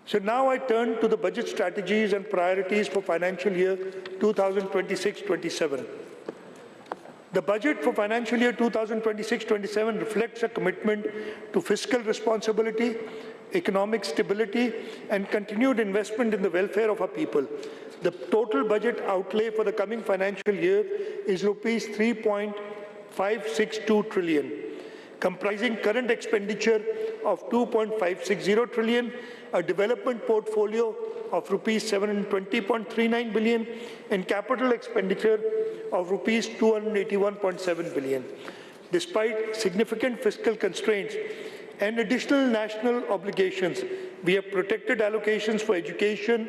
So now I turn to the budget strategies and priorities for financial year 2026-27. The budget for financial year 2026-27 reflects a commitment to fiscal responsibility, economic stability, and continued investment in the welfare of our people. The total budget outlay for the coming financial year is rupees 3.562 trillion, comprising current expenditure of 2.560 trillion, a development portfolio of rupees 720.39 billion, and capital expenditure of rupees 281.7 billion. Despite significant fiscal constraints and additional national obligations, we have protected allocations for education,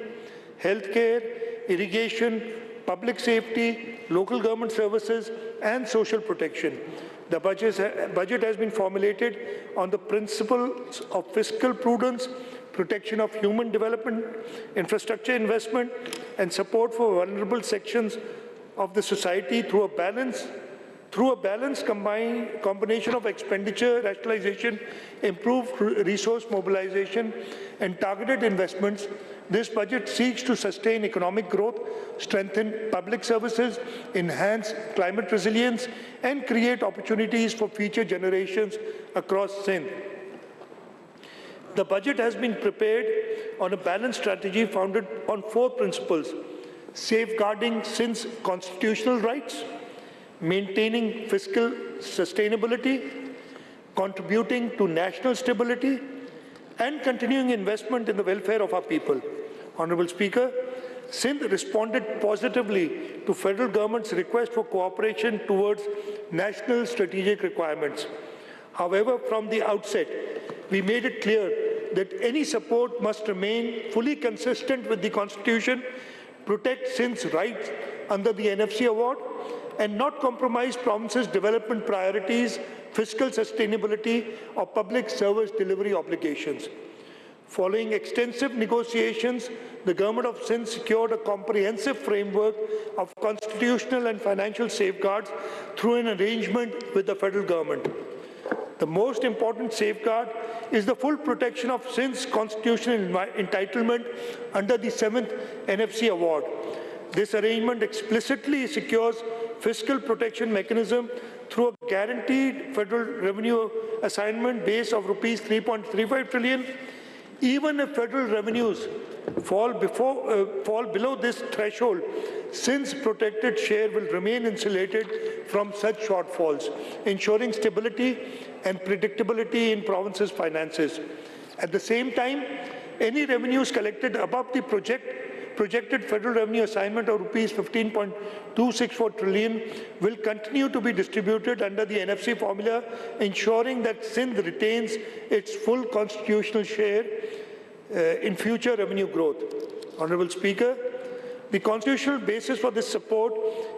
healthcare, irrigation, public safety, local government services, and social protection. The budget has been formulated on the principles of fiscal prudence, protection of human development, infrastructure investment, and support for vulnerable sections of the society through a balanced combination of expenditure rationalization, improved resource mobilization, and targeted investments. This budget seeks to sustain economic growth, strengthen public services, enhance climate resilience, and create opportunities for future generations across Sindh. The budget has been prepared on a balanced strategy founded on 4 principles: safeguarding Sindh's constitutional rights, maintaining fiscal sustainability, contributing to national stability, and continuing investment in the welfare of our people. Honorable Speaker, Sindh responded positively to federal government's request for cooperation towards national strategic requirements. However, from the outset, we made it clear that any support must remain fully consistent with the Constitution, protect Sindh's rights under the NFC award, and not compromise province's development priorities, fiscal sustainability, or public service delivery obligations. Following extensive negotiations, the Government of Sindh secured a comprehensive framework of constitutional and financial safeguards through an arrangement with the federal government. The most important safeguard is the full protection of Sindh's constitutional entitlement under the 7th NFC award. This arrangement explicitly secures fiscal protection mechanism through a guaranteed federal revenue assignment base of rupees 3.35 trillion. Even if federal revenues fall below this threshold, Sindh's protected share will remain insulated from such shortfalls, ensuring stability and predictability in province's finances. At the same time, any revenues collected above the projected federal revenue assignment of rupees 15.264 trillion will continue to be distributed under the NFC formula, ensuring that Sindh retains its full constitutional share in future revenue growth. Honorable Speaker, the constitutional basis for this support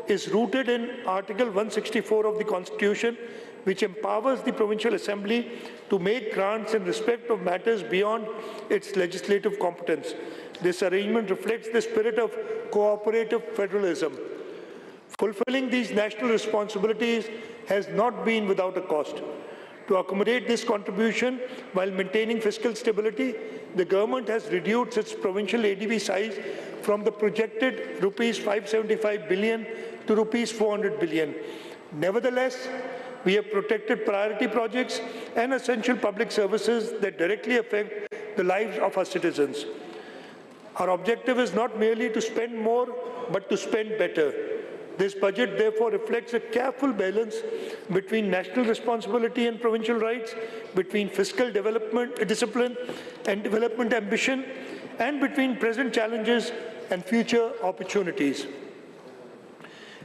is rooted in Article 164 of the Constitution, which empowers the Provincial Assembly to make grants in respect of matters beyond its legislative competence. This arrangement reflects the spirit of cooperative federalism. Fulfilling these national responsibilities has not been without a cost. To accommodate this contribution while maintaining fiscal stability, the government has reduced its provincial ADB size from the projected rupees 575 billion to rupees 400 billion. Nevertheless, we have protected priority projects and essential public services that directly affect the lives of our citizens. Our objective is not merely to spend more, but to spend better. This budget therefore reflects a careful balance between national responsibility and provincial rights, between fiscal development discipline and development ambition, and between present challenges and future opportunities.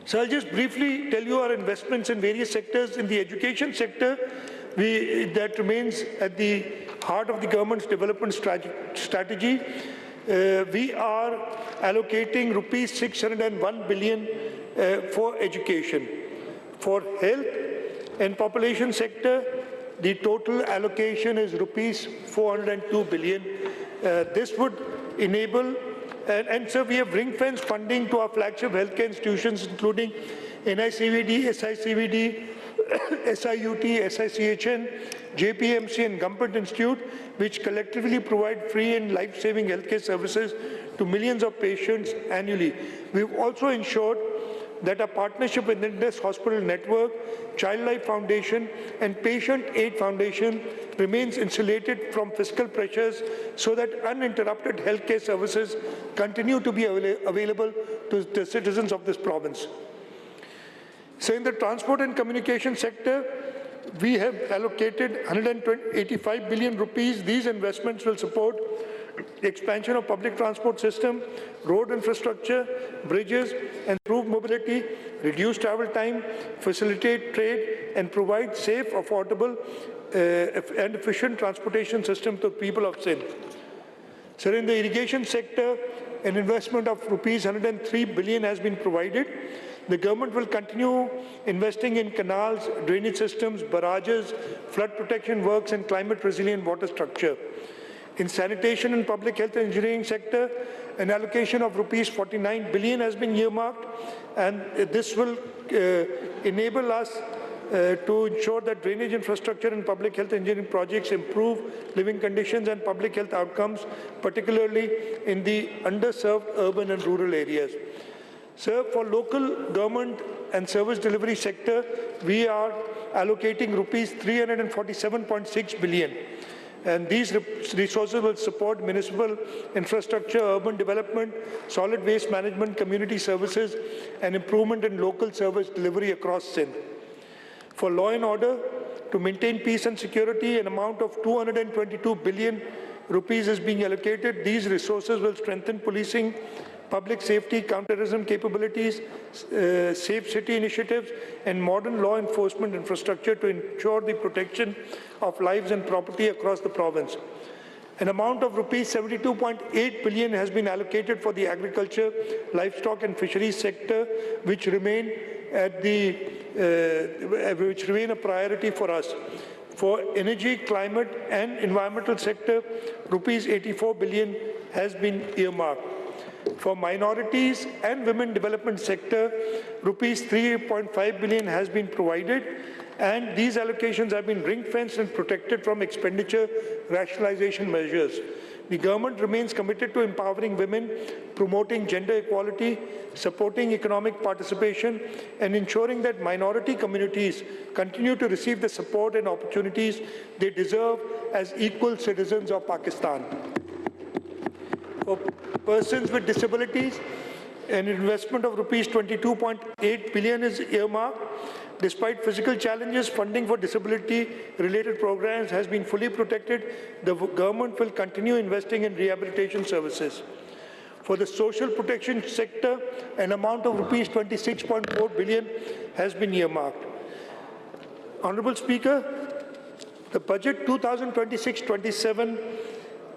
So I'll just briefly tell you our investments in various sectors. In the education sector, that remains at the heart of the government's development strategy. We are allocating rupees 601 billion for education. For health and population sector, the total allocation is rupees 402 billion. This would enable, and so we have ring-fence funding to our flagship healthcare institutions, including NICVD, SICVD, SIUT, SICHN, JPMC and Government Institute, which collectively provide free and life-saving healthcare services to millions of patients annually. We've also ensured that a partnership with Indus Hospital Network, Child Life Foundation and Patient Aid Foundation remains insulated from fiscal pressures so that uninterrupted healthcare services continue to be available to the citizens of this province. So in the transport and communication sector, we have allocated 185 billion rupees. These investments will support expansion of public transport system, road infrastructure, bridges, improve mobility, reduce travel time, facilitate trade, and provide safe, affordable, and efficient transportation system to people of Sindh. So in the irrigation sector, an investment of rupees 103 billion has been provided. The government will continue investing in canals, drainage systems, barrages, flood protection works, and climate-resilient water structure. In sanitation and public health engineering sector, an allocation of rupees 49 billion has been earmarked, and this will enable us to ensure that drainage infrastructure and public health engineering projects improve living conditions and public health outcomes, particularly in the underserved urban and rural areas. Sir, for local government and service delivery sector, we are allocating rupees 347.6 billion. And these resources will support municipal infrastructure, urban development, solid waste management, community services, and improvement in local service delivery across Sindh. For law and order, to maintain peace and security, an amount of 222 billion rupees is being allocated. These resources will strengthen policing, public safety, counterterrorism capabilities, safe city initiatives, and modern law enforcement infrastructure to ensure the protection of lives and property across the province. An amount of rupees 72.8 billion has been allocated for the agriculture, livestock, and fisheries sector, which remain a priority for us. For energy, climate, and environmental sector, rupees 84 billion has been earmarked. For minorities and women development sector, rupees 3.5 billion has been provided, and these allocations have been ring-fenced and protected from expenditure rationalization measures. The government remains committed to empowering women, promoting gender equality, supporting economic participation, and ensuring that minority communities continue to receive the support and opportunities they deserve as equal citizens of Pakistan. For persons with disabilities, an investment of rupees 22.8 billion is earmarked. Despite physical challenges, funding for disability-related programs has been fully protected. The government will continue investing in rehabilitation services. For the social protection sector, an amount of rupees 26.4 billion has been earmarked. Honorable Speaker, the budget 2026-27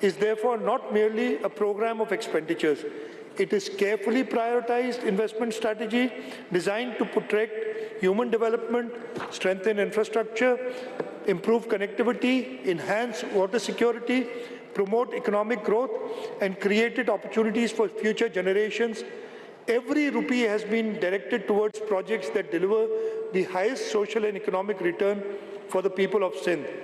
is therefore not merely a program of expenditures. It is carefully prioritized investment strategy designed to protect human development, strengthen infrastructure, improve connectivity, enhance water security, promote economic growth, and create opportunities for future generations. Every rupee has been directed towards projects that deliver the highest social and economic return for the people of Sindh.